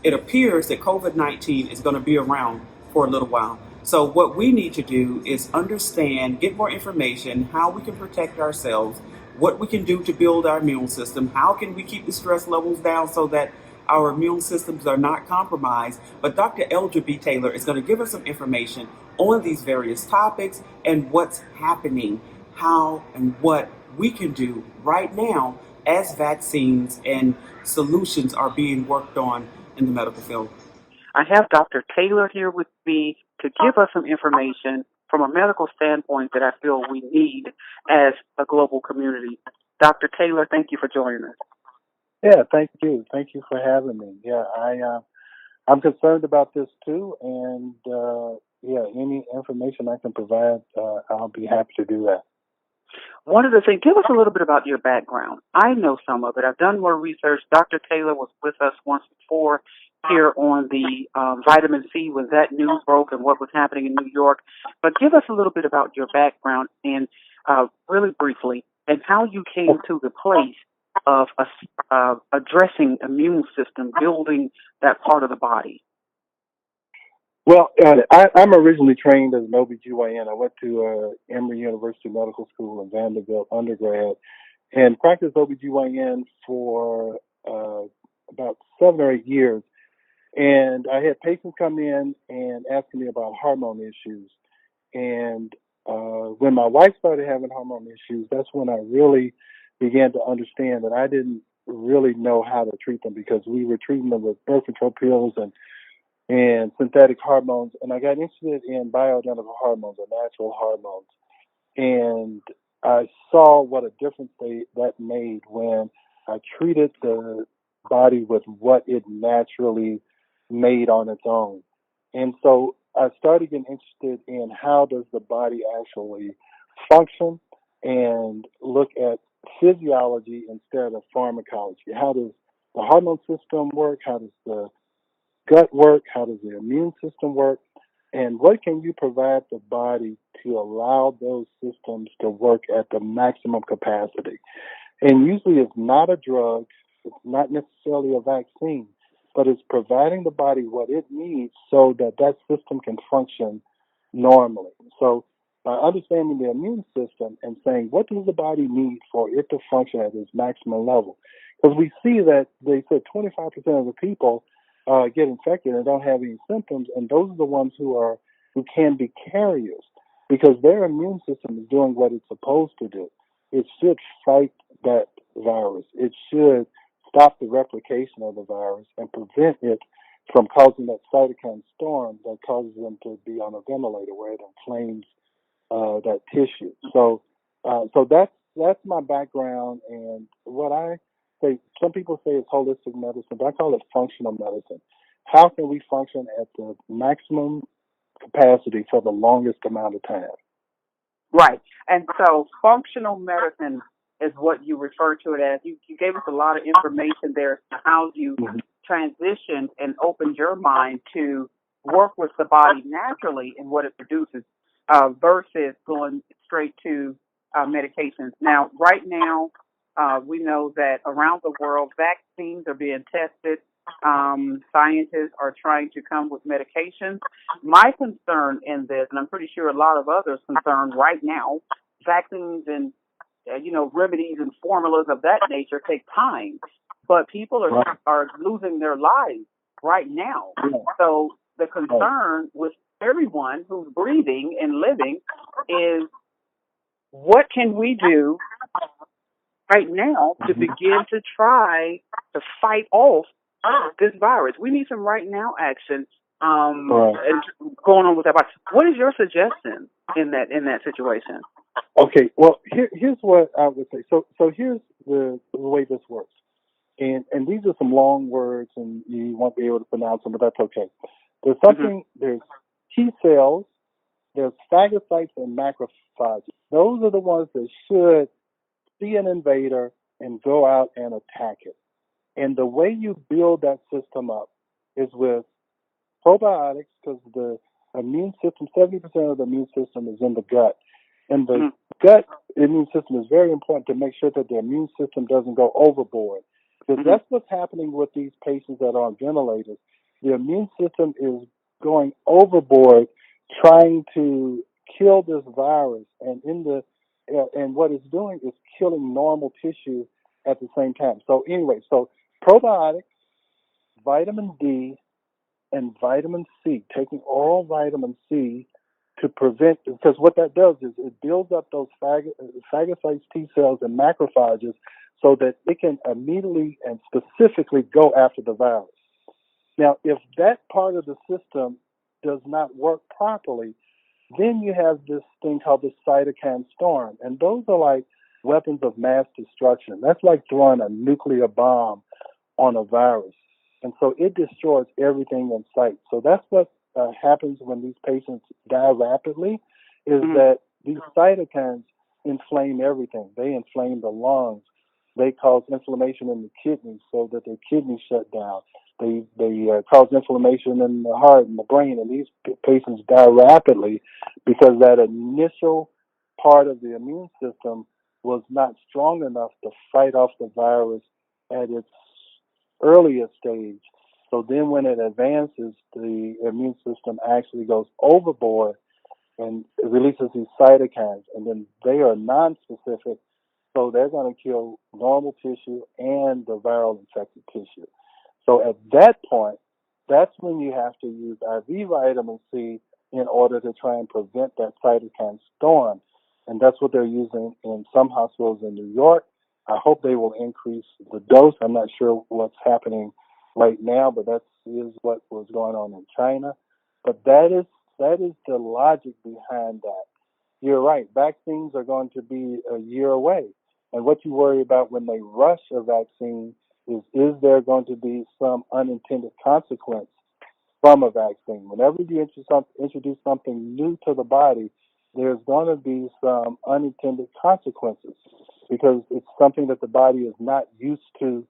it appears that COVID-19 is going to be around for a little while. So what we need to do is understand, get more information, how we can protect ourselves, what we can do to build our immune system, how can we keep the stress levels down so that our immune systems are not compromised. But Dr. Eldred B.Taylor is going to give us some information on these various topics and what's happening, how and what we can do right now as vaccines and solutions are being worked on in the medical field. I have Dr. Taylor here with me to give us some information from a medical standpoint that I feel we need as a global community. Dr. Taylor, thank you for joining us. Yeah, thank you. Thank you for having me. Yeah, I'm concerned about this too, and any information I can provide, I'll be happy to do that. One of the things, give us a little bit about your background. I know some of it. I've done more research. Dr. Taylor was with us once before here on the vitamin C when that news broke and what was happening in New York. But give us a little bit about your background and really briefly, and how you came to the place of addressing immune system, building that part of the body. Well, I'm originally trained as an OBGYN. I went to Emory University Medical School in Vanderbilt undergrad and practiced OBGYN for about 7 or 8 years. And I had patients come in and asking me about hormone issues. And when my wife started having hormone issues, that's when I really began to understand that I didn't really know how to treat them, because we were treating them with birth control pills and synthetic hormones. And I got interested in bioidentical hormones or natural hormones. And I saw what a difference that made when I treated the body with what it naturally made on its own. And so I started getting interested in how does the body actually function and look at physiology instead of pharmacology. How does the hormone system work? How does the gut work? How does the immune system work? And what can you provide the body to allow those systems to work at the maximum capacity? And usually it's not a drug, it's not necessarily a vaccine, but it's providing the body what it needs so that that system can function normally. So by understanding the immune system and saying, what does the body need for it to function at its maximum level? Because we see that they said 25% of the people get infected and don't have any symptoms, and those are the ones who can be carriers, because their immune system is doing what it's supposed to do. It should fight that virus. It should stop the replication of the virus and prevent it from causing that cytokine storm that causes them to be on a ventilator where it inflames that tissue. So that's my background, and what I say, some people say it's holistic medicine, but I call it functional medicine. How can we function at the maximum capacity for the longest amount of time? Right. And so functional medicine is what you refer to it as. You gave us a lot of information there as to how you transitioned and opened your mind to work with the body naturally and what it produces versus going straight to medications. Now, right now, we know that around the world, vaccines are being tested. Scientists are trying to come with medications. My concern in this, and I'm pretty sure a lot of others concerned right now, vaccines and remedies and formulas of that nature take time, but people are losing their lives right now. So the concern with everyone who's breathing and living is, what can we do right now to begin to try to fight off this virus? We need some right now action and going on with that virus. What is your suggestion in that situation? Okay, well, here's what I would say. So here's the way this works. And these are some long words, and you won't be able to pronounce them, but that's okay. There's there's T cells, there's phagocytes and macrophages. Those are the ones that should see an invader and go out and attack it. And the way you build that system up is with probiotics, because the immune system, 70% of the immune system is in the gut. And the gut immune system is very important to make sure that the immune system doesn't go overboard. Because that's what's happening with these patients that are on ventilators. The immune system is going overboard trying to kill this virus, and and what it's doing is killing normal tissue at the same time. So anyway, so probiotics, vitamin D, and vitamin C, taking oral vitamin C to prevent, because what that does is it builds up those phagocytes, T cells, and macrophages so that it can immediately and specifically go after the virus. Now, if that part of the system does not work properly, then you have this thing called the cytokine storm, and those are like weapons of mass destruction. That's like throwing a nuclear bomb on a virus. And so it destroys everything in sight. So that's what happens when these patients die rapidly, is that these cytokines inflame everything. They inflame the lungs. They cause inflammation in the kidneys so that their kidneys shut down. They cause inflammation in the heart and the brain, and these patients die rapidly because that initial part of the immune system was not strong enough to fight off the virus at its earliest stage. So then when it advances, the immune system actually goes overboard and releases these cytokines, and then they are non-specific, so they're going to kill normal tissue and the viral infected tissue. So at that point, that's when you have to use IV vitamin C in order to try and prevent that cytokine storm. And that's what they're using in some hospitals in New York. I hope they will increase the dose. I'm not sure what's happening right now, but that is what was going on in China. But that is the logic behind that. You're right. Vaccines are going to be a year away. And what you worry about when they rush a vaccine is there going to be some unintended consequence from a vaccine? Whenever you introduce something new to the body, there's going to be some unintended consequences because it's something that the body is not used to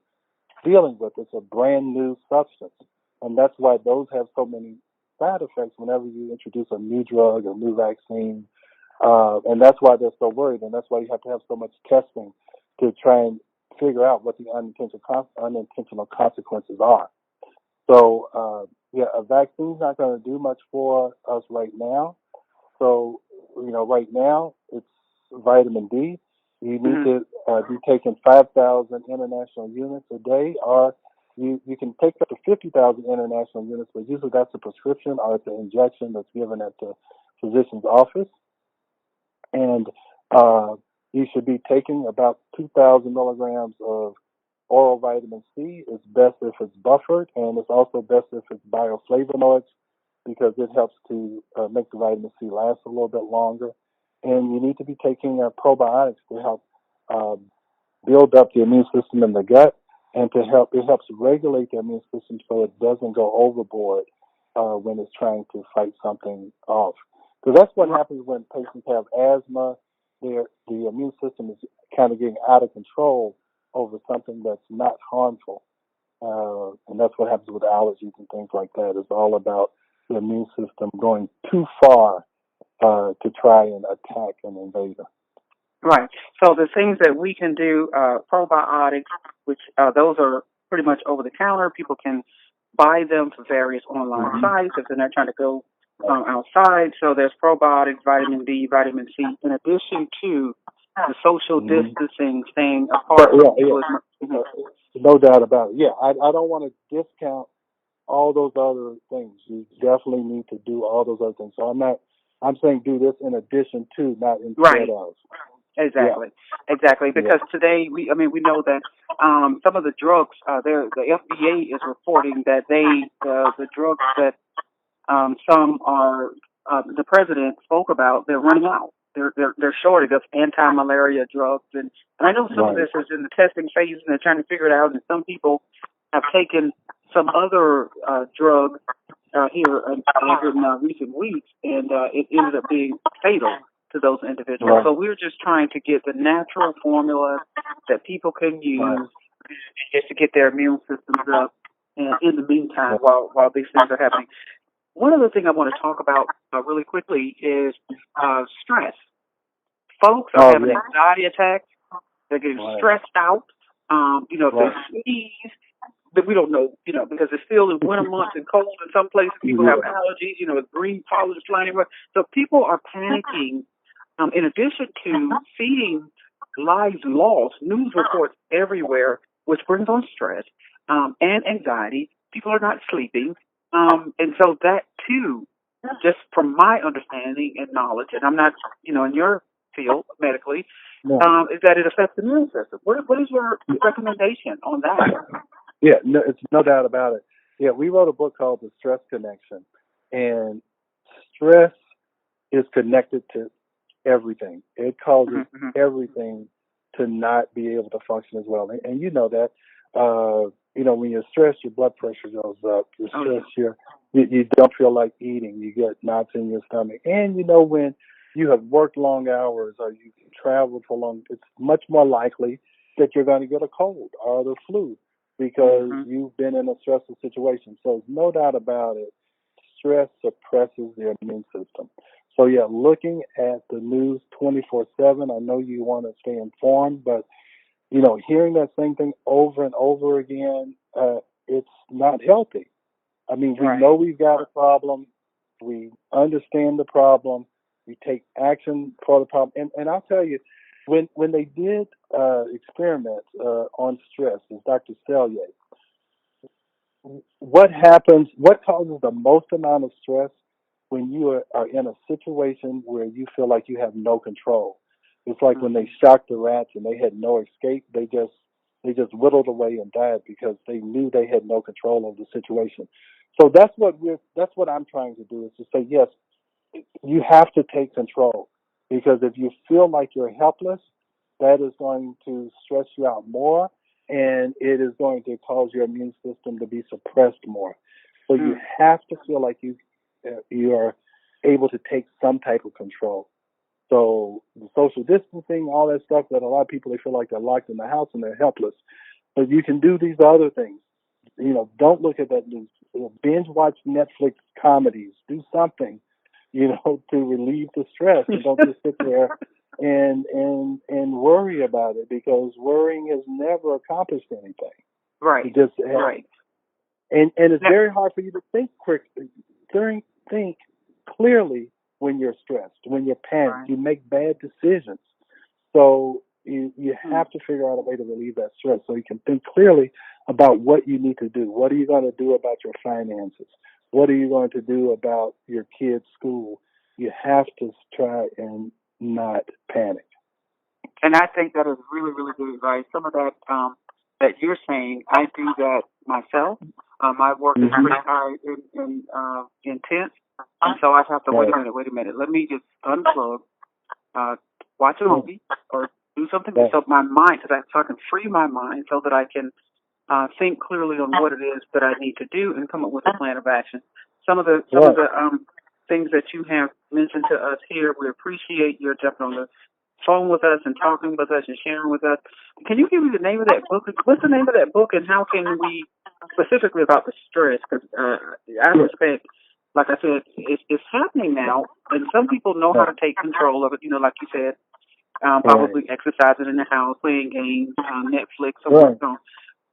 dealing with. It's a brand new substance. And that's why those have so many side effects whenever you introduce a new drug, a new vaccine. And that's why they're so worried. And that's why you have to have so much testing to try and figure out what the unintentional consequences are. So, a vaccine's not going to do much for us right now. So, right now it's vitamin D. You need to be taking 5,000 international units a day, or you can take up to 50,000 international units, but usually that's a prescription or it's an injection that's given at the physician's office. And you should be taking about 2,000 milligrams of oral vitamin C. It's best if it's buffered, and it's also best if it's bioflavonoids because it helps to make the vitamin C last a little bit longer. And you need to be taking probiotics to help build up the immune system in the gut, and it helps regulate the immune system so it doesn't go overboard when it's trying to fight something off. Because that's what happens when patients have asthma. The immune system is kind of getting out of control over something that's not harmful. And that's what happens with allergies and things like that. It's all about the immune system going too far to try and attack an invader. Right. So the things that we can do, probiotics, which those are pretty much over the counter. People can buy them from various online sites if they're not trying to go outside. So there's probiotics, vitamin D, vitamin C, in addition to the social distancing, staying apart. No doubt about it. Yeah, I don't want to discount all those other things. You definitely need to do all those other things. So I'm saying do this in addition to, not instead of. Exactly. Because today we know that some of the drugs, the FDA is reporting that the drugs that some are the president spoke about, they're running out. They're shortage of anti-malaria drugs, and I know some of this is in the testing phase, and they're trying to figure it out. And some people have taken some other drug here in recent weeks, and it ended up being fatal to those individuals. So we're just trying to get the natural formula that people can use just to get their immune systems up in the meantime while these things are happening. One other thing I want to talk about really quickly is stress. Folks are having anxiety attacks. They're getting stressed out. If they sneeze, that we don't know, because it's still in winter months and cold in some places. People have allergies, with green pollen flying everywhere. So people are panicking. In addition to seeing lives lost, news reports everywhere, which brings on stress and anxiety. People are not sleeping. And so that too, just from my understanding and knowledge, and I'm not, in your field medically, is that it affects the immune system. What is your recommendation on that? Yeah, no, it's no doubt about it. Yeah, we wrote a book called The Stress Connection, and stress is connected to everything. It causes everything to not be able to function as well. And you know that. When you're stressed, your blood pressure goes up. You're stressed, you don't feel like eating. You get knots in your stomach. And when you have worked long hours or you traveled for long, it's much more likely that you're going to get a cold or the flu because you've been in a stressful situation. So there's no doubt about it. Stress suppresses the immune system. So yeah, looking at the news 24/7. I know you want to stay informed, but hearing that same thing over and over again, it's not healthy. I mean, we know we've got a problem. We understand the problem. We take action for the problem. And I'll tell you, when they did experiments on stress, as Dr. Selye, what causes the most amount of stress when you are in a situation where you feel like you have no control? It's like when they shocked the rats and they had no escape, they just whittled away and died because they knew they had no control over the situation. So that's what I'm trying to do, is to say, yes, you have to take control, because if you feel like you're helpless, that is going to stress you out more, and it is going to cause your immune system to be suppressed more. So you have to feel like you are able to take some type of control. So the social distancing, all that stuff, that a lot of people, they feel like they're locked in the house and they're helpless. But you can do these other things. Don't look at that news. Binge watch Netflix comedies. Do something, to relieve the stress, and don't just sit there and worry about it, because worrying has never accomplished anything. Right. And it's very hard for you to think quickly, think clearly when you're stressed, when you're panicked. You make bad decisions. So you have to figure out a way to relieve that stress so you can think clearly about what you need to do. What are you going to do about your finances? What are you going to do about your kids' school? You have to try and not panic. And I think that is really, really good advice. Some of that that you're saying, I do that myself. My work is pretty high and intense, and so I have to wait a minute. Let me just unplug, watch a movie, or do something so my mind, so I can free my mind, so that I can think clearly on what it is that I need to do and come up with a plan of action. Some of the things that you have mentioned to us here, we appreciate your jumping on the phone with us and talking with us and sharing with us. Can you give me the name of that book? What's the name of that book, and how can we, specifically about the stress? Because I respect, like I said, it's happening now, and some people know how to take control of it. Like you said, probably exercising in the house, playing games, Netflix, or whatnot.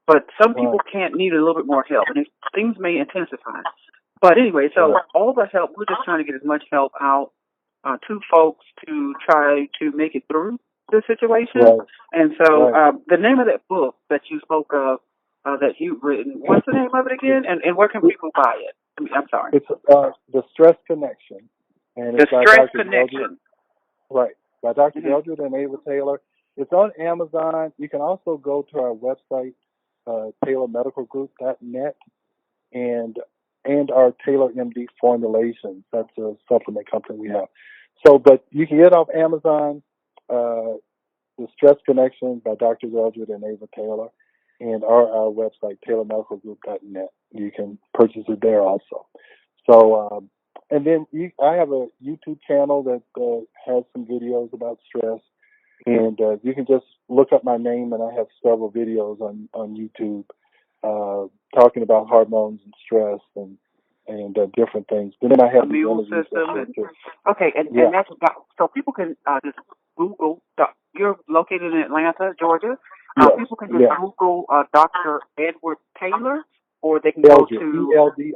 But some people need a little bit more help, and things may intensify. But anyway, so all the help, we're just trying to get as much help out to folks to try to make it through the situation. And so the name of that book that you spoke of, that you've written, what's the name of it again? And where can people buy it? I'm sorry. It's The Stress Connection. And it's The Stress Connection. By Dr. Eldred and Ava Taylor. It's on Amazon. You can also go to our website, taylormedicalgroup.net, and our Taylor MD formulations. That's a supplement company we have. So, but you can get it off Amazon, The Stress Connection by Dr. Eldred and Ava Taylor, and our website, taylormedicalgroup.net. You can purchase it there also. So, and then I have a YouTube channel that has some videos about stress, and you can just look up my name, and I have several videos on YouTube talking about hormones and stress and different things. But then I have immune system. And that's so people can just Google. You're located in Atlanta, Georgia. People can just Google Dr. Edward Taylor, or they can Eldred, go to Eldred.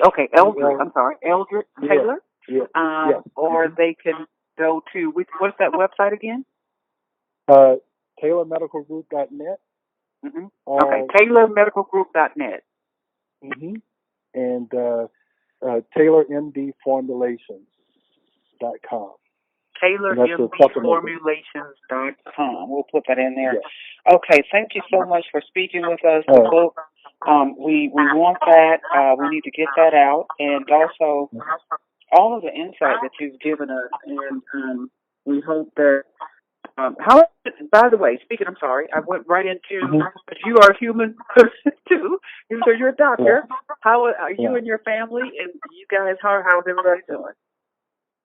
okay, Eldred. I'm sorry, Eldred Taylor. Or Mm-hmm. they can go to what's that website again? TaylorMedicalGroup.net. Mm-hmm. Okay, TaylorMedicalGroup.net. Mm-hmm. And TaylorMDFormulations.com. TaylorMDFormulations.com. We'll put that in there. Yes. Okay, thank you so much for speaking with us. The book, we want that. We need to get that out, and also all of the insight that you've given us, and we hope that. How? By the way, speaking, I'm sorry, I went right into. But you are a human person too, so you're a doctor. Yeah. How are you and your family, and you guys? How's everybody doing?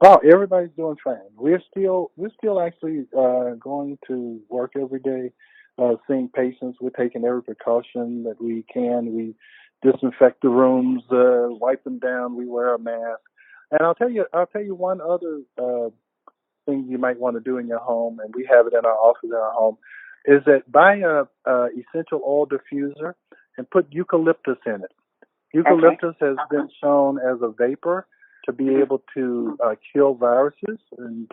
Oh, everybody's doing fine. We're still actually going to work every day, seeing patients. We're taking every precaution that we can. We disinfect the rooms, wipe them down. We wear a mask. And I'll tell you one other thing you might want to do in your home, and we have it in our office in our home, is that buy a essential oil diffuser and put eucalyptus in it. Eucalyptus has been shown as a vapor to be able to kill viruses and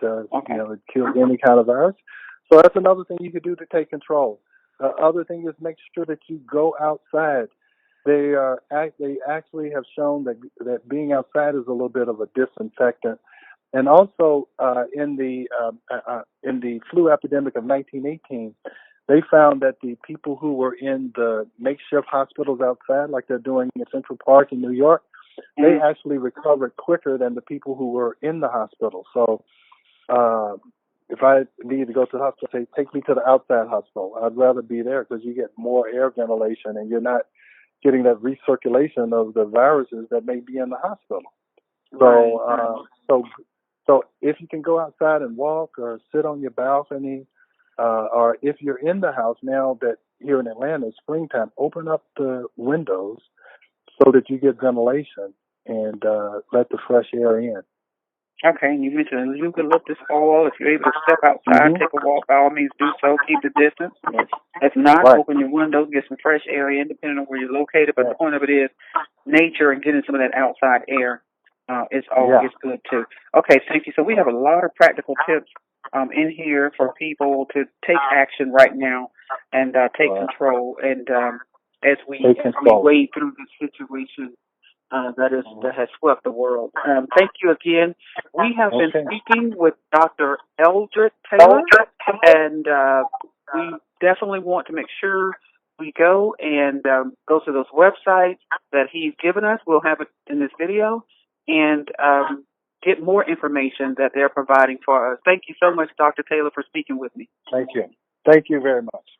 kill any kind of virus. So that's another thing you could do to take control. Other thing is make sure that you go outside. They actually have shown that being outside is a little bit of a disinfectant. And also in the flu epidemic of 1918, they found that the people who were in the makeshift hospitals outside, like they're doing in Central Park in New York, they actually recovered quicker than the people who were in the hospital. So if I need to go to the hospital, say, take me to the outside hospital. I'd rather be there because you get more air ventilation and you're not getting that recirculation of the viruses that may be in the hospital. So if you can go outside and walk or sit on your balcony, or if you're in the house now that here in Atlanta, it's springtime, open up the windows so that you get ventilation and let the fresh air in. Okay, and you mentioned eucalyptus oil. If you're able to step outside, take a walk, by all means do so. Keep the distance. If not, open your windows, get some fresh air in, depending on where you're located. But the point of it is nature and getting some of that outside air is always good, too. Okay, thank you. So we have a lot of practical tips in here for people to take action right now and take control. And as we wade through this situation that has swept the world. Thank you again. We have been speaking with Dr. Eldred Taylor, and we definitely want to make sure we go and go to those websites that he's given us. We'll have it in this video, and get more information that they're providing for us. Thank you so much, Dr. Taylor, for speaking with me. Thank you. Thank you very much.